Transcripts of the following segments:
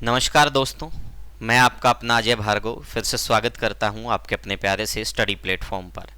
नमस्कार दोस्तों, मैं आपका अपना अजय भार्गव फिर से स्वागत करता हूं आपके अपने प्यारे से स्टडी प्लेटफॉर्म पर।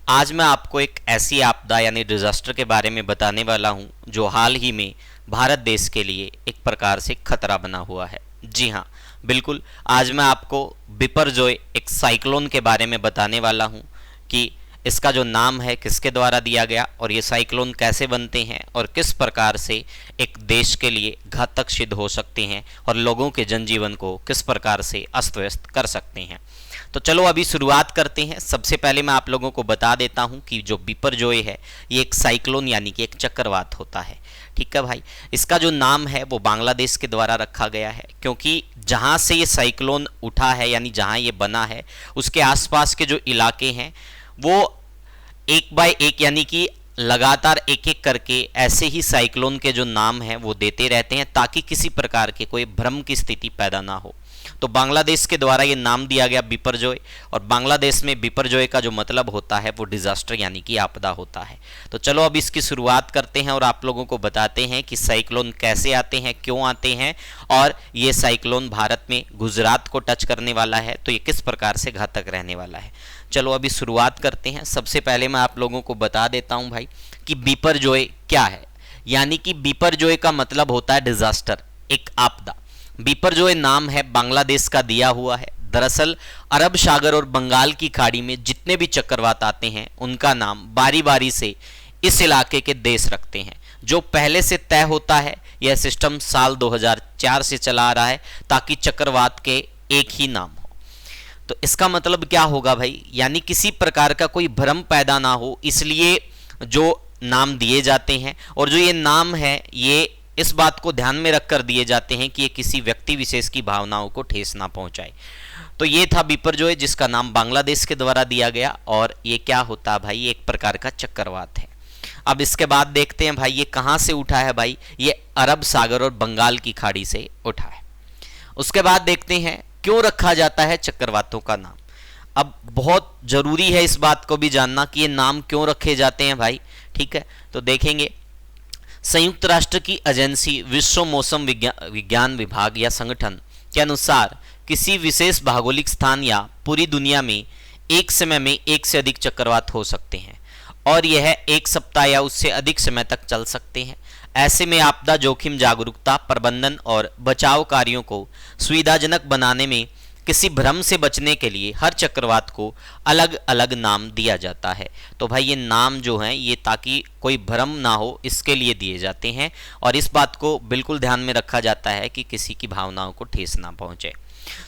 आज मैं आपको एक ऐसी आपदा यानी डिजास्टर के बारे में बताने वाला हूं जो हाल ही में भारत देश के लिए एक प्रकार से खतरा बना हुआ है। जी हाँ, बिल्कुल। आज मैं आपको बिपरजॉय एक साइक्लोन के बारे में बताने वाला हूं कि इसका जो नाम है किसके द्वारा दिया गया और ये साइक्लोन कैसे बनते हैं और किस प्रकार से एक देश के लिए घातक सिद्ध हो सकते हैं और लोगों के जनजीवन को किस प्रकार से अस्त व्यस्त कर सकते हैं। तो चलो अभी शुरुआत करते हैं। सबसे पहले मैं आप लोगों को बता देता हूं कि जो बिपरजॉय है ये एक साइक्लोन यानी कि एक चक्रवात होता है। ठीक है भाई, इसका जो नाम है वो बांग्लादेश के द्वारा रखा गया है क्योंकि जहां से ये साइक्लोन उठा है यानी जहां ये बना है उसके आसपास के जो इलाके हैं वो एक बाय एक यानी कि लगातार एक एक करके ऐसे ही साइक्लोन के जो नाम हैं वो देते रहते हैं ताकि किसी प्रकार के कोई भ्रम की स्थिति पैदा ना हो। तो बांग्लादेश के द्वारा ये नाम दिया गया बिपरजॉय, और बांग्लादेश में बिपरजॉय का जो मतलब होता है वो डिजास्टर यानी कि आपदा होता है। तो चलो अब इसकी शुरुआत करते हैं और आप लोगों को बताते हैं कि साइक्लोन कैसे आते हैं, क्यों आते हैं, और ये साइक्लोन भारत में गुजरात को टच करने वाला है तो ये किस प्रकार से घातक रहने वाला है। चलो अभी शुरुआत करते हैं। सबसे पहले मैं आप लोगों को बता देता हूं भाई कि बिपरजॉय क्या है। यानी कि बिपरजॉय का मतलब होता है डिजास्टर, एक आपदा। बिपरजॉय नाम है बांग्लादेश का दिया हुआ है। दरअसल अरब सागर और बंगाल की खाड़ी में जितने भी चक्रवात आते हैं उनका नाम बारी बारी से इस इलाके के देश रखते हैं। जो पहले से तय होता है, यह सिस्टम साल 2004 से चला आ रहा है ताकि चक्रवात के एक ही नाम हो। तो इसका मतलब क्या होगा भाई, यानी किसी प्रकार का कोई भ्रम पैदा ना हो इसलिए जो नाम दिए जाते हैं, और जो ये नाम है ये इस बात को ध्यान में रखकर दिए जाते हैं कि ये किसी व्यक्ति विशेष की भावनाओं को ठेस ना पहुंचाए। तो ये था बिपरजॉय जिसका नाम बांग्लादेश के द्वारा दिया गया, और ये क्या होता है भाई, एक प्रकार का चक्रवात है। अब इसके बाद देखते हैं भाई ये कहां से उठा है। भाई ये अरब सागर और बंगाल की खाड़ी से उठा है। उसके बाद देखते हैं क्यों रखा जाता है चक्रवातों का नाम। अब बहुत जरूरी है इस बात को भी जानना कि ये नाम क्यों रखे जाते हैं भाई। ठीक है, तो देखेंगे संयुक्त राष्ट्र की एजेंसी विश्व मौसम विज्ञान विभाग या संगठन के अनुसार किसी विशेष भौगोलिक स्थान या पूरी दुनिया में एक समय में एक से अधिक चक्रवात हो सकते हैं और यह एक सप्ताह या उससे अधिक समय तक चल सकते हैं। ऐसे में आपदा जोखिम जागरूकता, प्रबंधन और बचाव कार्यों को सुविधाजनक बनाने में किसी भ्रम से बचने के लिए हर चक्रवात को अलग अलग नाम दिया जाता है। तो भाई ये नाम जो हैं ये ताकि कोई भ्रम ना हो इसके लिए दिए जाते हैं, और इस बात को बिल्कुल ध्यान में रखा जाता है कि किसी की भावनाओं को ठेस ना पहुंचे।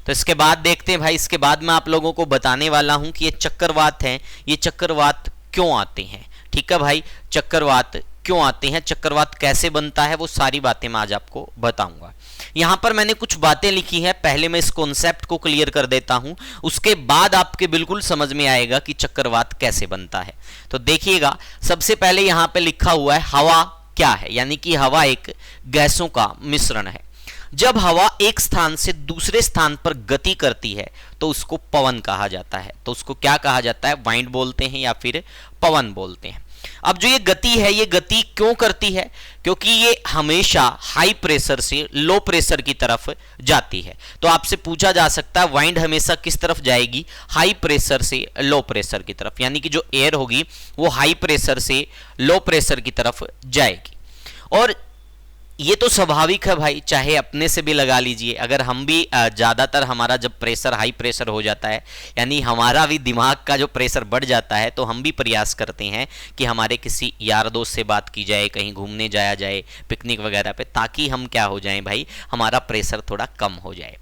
तो इसके बाद देखते हैं भाई, इसके बाद मैं आप लोगों को बताने वाला हूं कि ये चक्रवात हैं, ये चक्रवात क्यों आते हैं। ठीक है भाई, चक्रवात क्यों आते हैं, चक्रवात कैसे बनता है, वो सारी बातें मैं आज आपको बताऊंगा। यहां पर मैंने कुछ बातें लिखी हैं, पहले मैं इस कॉन्सेप्ट को क्लियर कर देता हूं, उसके बाद आपके बिल्कुल समझ में आएगा कि चक्रवात कैसे बनता है। तो देखिएगा, सबसे पहले यहां पे लिखा हुआ है हवा क्या है, यानी कि हवा एक गैसों का मिश्रण है। जब हवा एक स्थान से दूसरे स्थान पर गति करती है तो उसको पवन कहा जाता है। तो उसको क्या कहा जाता है, वाइंड बोलते हैं या फिर पवन बोलते हैं। अब जो ये गति है, ये गति क्यों करती है, क्योंकि ये हमेशा हाई प्रेशर से लो प्रेशर की तरफ जाती है। तो आपसे पूछा जा सकता है वाइंड हमेशा किस तरफ जाएगी, हाई प्रेशर से लो प्रेशर की तरफ, यानी कि जो एयर होगी वो हाई प्रेशर से लो प्रेशर की तरफ जाएगी। और ये तो स्वाभाविक है भाई, चाहे अपने से भी लगा लीजिए, अगर हम भी ज़्यादातर हमारा जब प्रेशर हाई प्रेशर हो जाता है यानी हमारा भी दिमाग का जो प्रेशर बढ़ जाता है तो हम भी प्रयास करते हैं कि हमारे किसी यार दोस्त से बात की जाए, कहीं घूमने जाया जाए पिकनिक वगैरह पे, ताकि हम क्या हो जाएं भाई, हमारा प्रेशर थोड़ा कम हो जाए।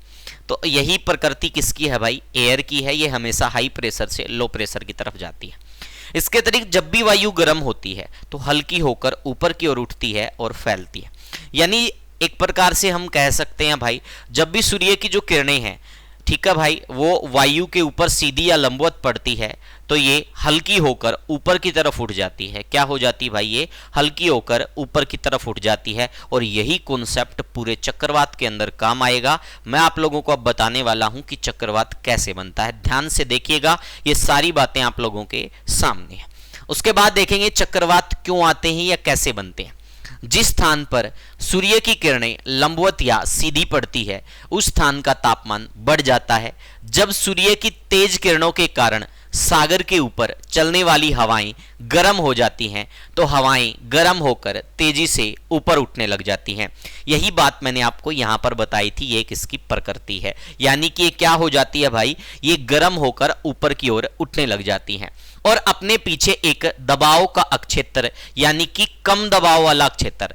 तो यही प्रकृति किसकी है भाई, एयर की है। ये हमेशा हाई प्रेशर से लो प्रेशर की तरफ जाती है। इसके अतिरिक्त जब भी वायु गर्म होती है तो हल्की होकर ऊपर की ओर उठती है और फैलती है। यानी एक प्रकार से हम कह सकते हैं भाई, जब भी सूर्य की जो किरणें हैं, ठीक है भाई, वो वायु के ऊपर सीधी या लंबवत पड़ती है तो ये हल्की होकर ऊपर की तरफ उठ जाती है। क्या हो जाती है भाई, ये हल्की होकर ऊपर की तरफ उठ जाती है। और यही कॉन्सेप्ट पूरे चक्रवात के अंदर काम आएगा। मैं आप लोगों को अब बताने वाला हूं कि चक्रवात कैसे बनता है। ध्यान से देखिएगा, ये सारी बातें आप लोगों के सामने हैं। उसके बाद देखेंगे चक्रवात क्यों आते हैं या कैसे बनते हैं। जिस स्थान पर सूर्य की किरणें लंबवत या सीधी पड़ती है उस स्थान का तापमान बढ़ जाता है। जब सूर्य की तेज किरणों के कारण सागर के ऊपर चलने वाली हवाएं गर्म हो जाती हैं तो हवाएं गर्म होकर तेजी से ऊपर उठने लग जाती हैं। यही बात मैंने आपको यहां पर बताई थी, ये किसकी प्रकृति है, यानी कि ये क्या हो जाती है भाई, ये गर्म होकर ऊपर की ओर उठने लग जाती हैं और अपने पीछे एक दबाव का अक्षेत्र यानी कि कम दबाव वाला क्षेत्र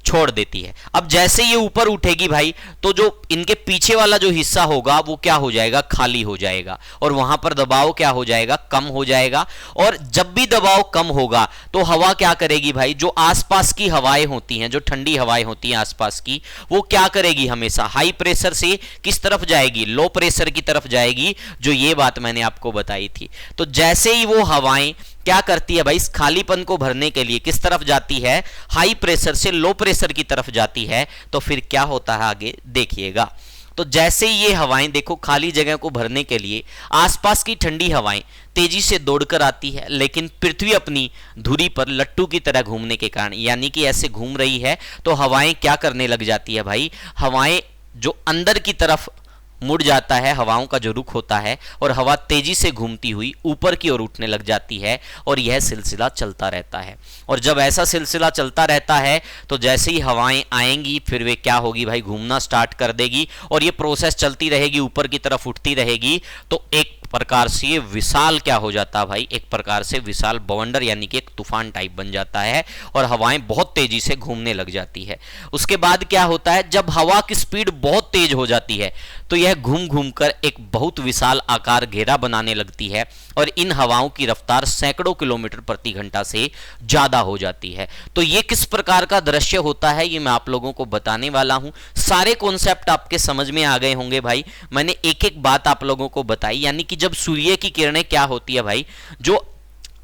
छोड़ देती है। अब जैसे ये ऊपर उठेगी भाई तो जो इनके पीछे वाला जो हिस्सा होगा वो क्या हो जाएगा, खाली हो जाएगा और वहां पर दबाव क्या हो जाएगा, कम हो जाएगा। और जब भी दबाव कम होगा तो हवा क्या करेगी भाई, जो आसपास की हवाएं होती हैं, जो ठंडी हवाएं होती हैं आसपास की, वो क्या करेगी, हमेशा हाई प्रेशर से किस तरफ जाएगी, लो प्रेशर की तरफ जाएगी। जो ये बात मैंने आपको बताई थी। तो जैसे ही वो हवाएं क्या करती है भाई, इस खालीपन को भरने के लिए किस तरफ जाती है, हाई प्रेशर से लो प्रेशर की तरफ जाती है, तो फिर क्या होता है आगे देखिएगा। तो जैसे ही ये हवाएं देखो खाली जगह को भरने के लिए आसपास की ठंडी हवाएं तेजी से दौड़कर आती है, लेकिन पृथ्वी अपनी धुरी पर लट्टू की तरह घूमने के कारण, यानी कि ऐसे घूम रही है, तो हवाएं क्या करने लग जाती है भाई, हवाएं जो अंदर की तरफ मुड़ जाता है, हवाओं का जो रुख होता है, और हवा तेजी से घूमती हुई ऊपर की ओर उठने लग जाती है और यह सिलसिला चलता रहता है। और जब ऐसा सिलसिला चलता रहता है तो जैसे ही हवाएं आएंगी फिर वे क्या होगी भाई, घूमना स्टार्ट कर देगी और ये प्रोसेस चलती रहेगी, ऊपर की तरफ उठती रहेगी। तो एक प्रकार से ये विशाल क्या हो जाता है भाई, एक प्रकार से विशाल बवंडर यानी कि एक तूफान टाइप बन जाता है और हवाएं बहुत तेजी से घूमने लग जाती है। उसके बाद क्या होता है, जब हवा की स्पीड बहुत तेज हो जाती है तो यह घूम घूम कर एक बहुत विशाल आकार घेरा बनाने लगती है और इन हवाओं की रफ्तार सैकड़ों किलोमीटर प्रति घंटा से ज्यादा हो जाती है। तो ये किस प्रकार का दृश्य होता है ये मैं आप लोगों को बताने वाला हूं। सारे कॉन्सेप्ट आपके समझ में आ गए होंगे भाई, मैंने एक एक बात आप लोगों को बताई। यानी कि जब सूर्य की किरणें क्या होती है भाई, जो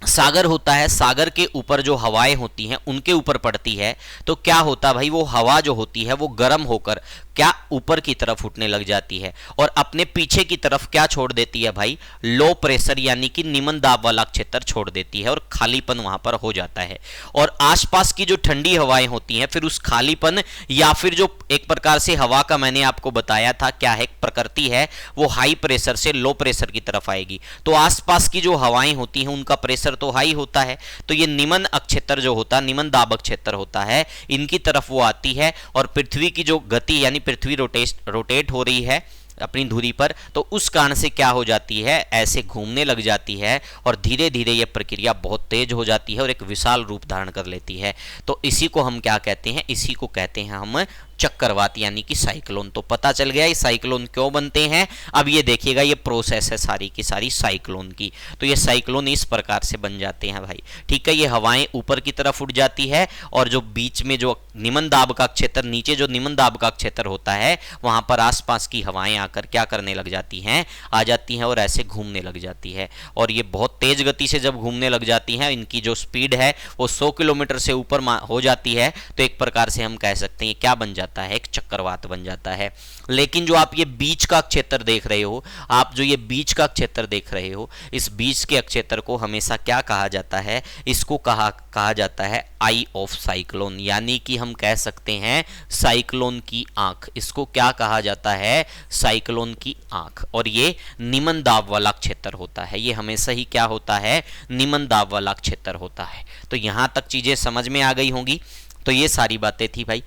सागर होता है, सागर के ऊपर जो हवाएं होती हैं उनके ऊपर पड़ती है, तो क्या होता है भाई, वो हवा जो होती है वो गर्म होकर क्या ऊपर की तरफ उठने लग जाती है और अपने पीछे की तरफ क्या छोड़ देती है भाई, लो प्रेशर यानी कि निम्न दाब वाला क्षेत्र छोड़ देती है और खालीपन वहां पर हो जाता है। और आसपास की जो ठंडी हवाएं होती हैं फिर उस खालीपन या फिर जो एक प्रकार से हवा का मैंने आपको बताया था क्या है, प्रकृति है, वो हाई प्रेशर से लो प्रेशर की तरफ आएगी। तो आसपास की जो हवाएं होती हैं उनका प्रेशर तो हाई होता है, तो ये निम्न अक्षेत्र जो होता है, निम्न दाबक क्षेत्र होता है, इनकी तरफ वो आती है और पृथ्वी की जो गति यानी पृथ्वी रोटेट हो रही है अपनी धुरी पर, तो उस कारण से क्या हो जाती है, ऐसे घूमने लग जाती है और धीरे धीरे यह प्रक्रिया बहुत तेज हो जाती है और एक विशाल रूप धारण कर लेती है। तो इसी को हम क्या कहते हैं, इसी को कहते हैं हम चक्रवात यानी कि साइक्लोन। तो पता चल गया ये साइक्लोन क्यों बनते हैं। अब ये देखिएगा ये प्रोसेस है सारी की सारी साइक्लोन की। तो ये साइक्लोन इस प्रकार से बन जाते हैं भाई, ठीक है। ये हवाएं ऊपर की तरफ उठ जाती है और जो बीच में जो निम्न दाब का क्षेत्र, नीचे जो निम्न दाब का क्षेत्र होता है वहां पर आसपास की हवाएं आकर क्या करने लग जाती हैं, आ जाती हैं और ऐसे घूमने लग जाती है। और ये बहुत तेज गति से जब घूमने लग जाती हैं, इनकी जो स्पीड है वो 100 किलोमीटर से ऊपर हो जाती है, तो एक प्रकार से हम कह सकते हैं क्या बन जाता है, एक चक्रवात बन जाता है। लेकिन जो आप ये बीच का क्षेत्र देख रहे हो, आप जो ये बीच का क्षेत्र देख रहे हो, इस बीच के क्षेत्र को हमेशा क्या कहा जाता है, इसको कहा जाता है आई ऑफ साइक्लोन, यानी कि हम कह सकते हैं साइक्लोन की आंख। इसको क्या कहा जाता है, साइक्लोन की आंख। और ये निम्न दाब वाला क्षेत्र होता है, ये हमेशा ही क्या होता है, निम्न दाब वाला क्षेत्र होता है। तो यहां तक चीजें समझ में आ गई होंगी। तो ये सारी बातें थी भाई।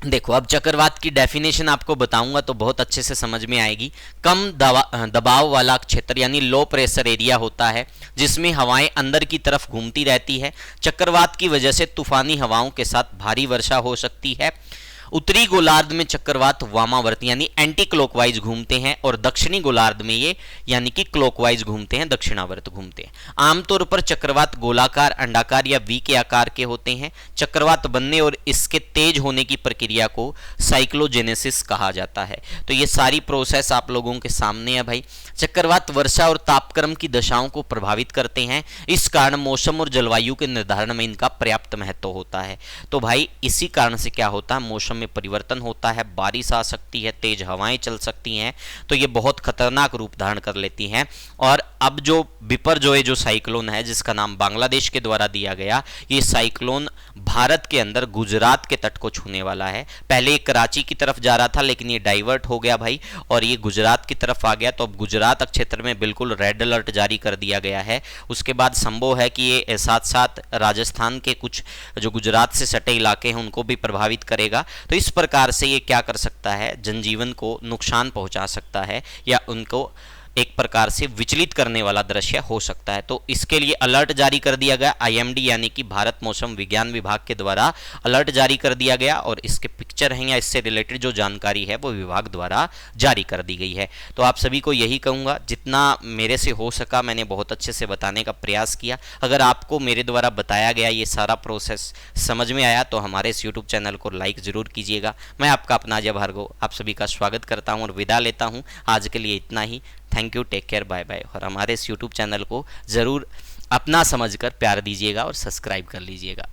देखो अब चक्रवात की डेफिनेशन आपको बताऊंगा तो बहुत अच्छे से समझ में आएगी। कम दबाव वाला क्षेत्र यानी लो प्रेशर एरिया होता है जिसमें हवाएं अंदर की तरफ घूमती रहती है। चक्रवात की वजह से तूफानी हवाओं के साथ भारी वर्षा हो सकती है। उत्तरी गोलार्ध में चक्रवात वामावर्ती यानी एंटी क्लॉकवाइज घूमते हैं और दक्षिणी गोलार्ध में ये यानी कि क्लॉकवाइज घूमते हैं, दक्षिणावर्त घूमते हैं। आमतौर पर चक्रवात गोलाकार, अंडाकार या वी के आकार के होते हैं। चक्रवात बनने और इसके तेज होने की प्रक्रिया को साइक्लोजेनेसिस कहा जाता है। तो ये सारी प्रोसेस आप लोगों के सामने है भाई। चक्रवात वर्षा और तापक्रम की दशाओं को प्रभावित करते हैं, इस कारण मौसम और जलवायु के निर्धारण में इनका पर्याप्त महत्व होता है। तो भाई इसी कारण से क्या होता है, मौसम में परिवर्तन होता है, बारिश आ सकती है, तेज हवाएं चल सकती हैं, तो ये बहुत खतरनाक रूप धारण कर लेती हैं। और अब जो बिपरजॉय जो साइक्लोन है, जिसका नाम बांग्लादेश के द्वारा दिया गया, ये साइक्लोन भारत के अंदर गुजरात के तट को छूने वाला है। पहले ये कराची की तरफ जा रहा था, लेकिन ये डाइवर्ट हो गया भाई, और ये गुजरात की तरफ आ गया। तो अब गुजरात क्षेत्र में बिल्कुल रेड अलर्ट जारी कर दिया गया है। उसके बाद संभव है कि ये साथ साथ राजस्थान के कुछ जो गुजरात से सटे इलाके हैं उनको भी प्रभावित करेगा। तो इस प्रकार से ये क्या कर सकता है, जनजीवन को नुकसान पहुंचा सकता है या उनको एक प्रकार से विचलित करने वाला दृश्य हो सकता है। तो इसके लिए अलर्ट जारी कर दिया गया, आईएमडी यानी कि भारत मौसम विज्ञान विभाग के द्वारा अलर्ट जारी कर दिया गया, और इसके पिक्चर हैं या इससे रिलेटेड जो जानकारी है वो विभाग द्वारा जारी कर दी गई है। तो आप सभी को यही कहूँगा, जितना मेरे से हो सका मैंने बहुत अच्छे से बताने का प्रयास किया। अगर आपको मेरे द्वारा बताया गया ये सारा प्रोसेस समझ में आया तो हमारे इस यूट्यूब चैनल को लाइक ज़रूर कीजिएगा। मैं आपका अपना अजय भार्गव आप सभी का स्वागत करता हूँ और विदा लेता हूँ। आज के लिए इतना ही। Thank you, take care, bye bye. और हमारे इस यूट्यूब चैनल को ज़रूर अपना समझकर प्यार दीजिएगा और सब्सक्राइब कर लीजिएगा।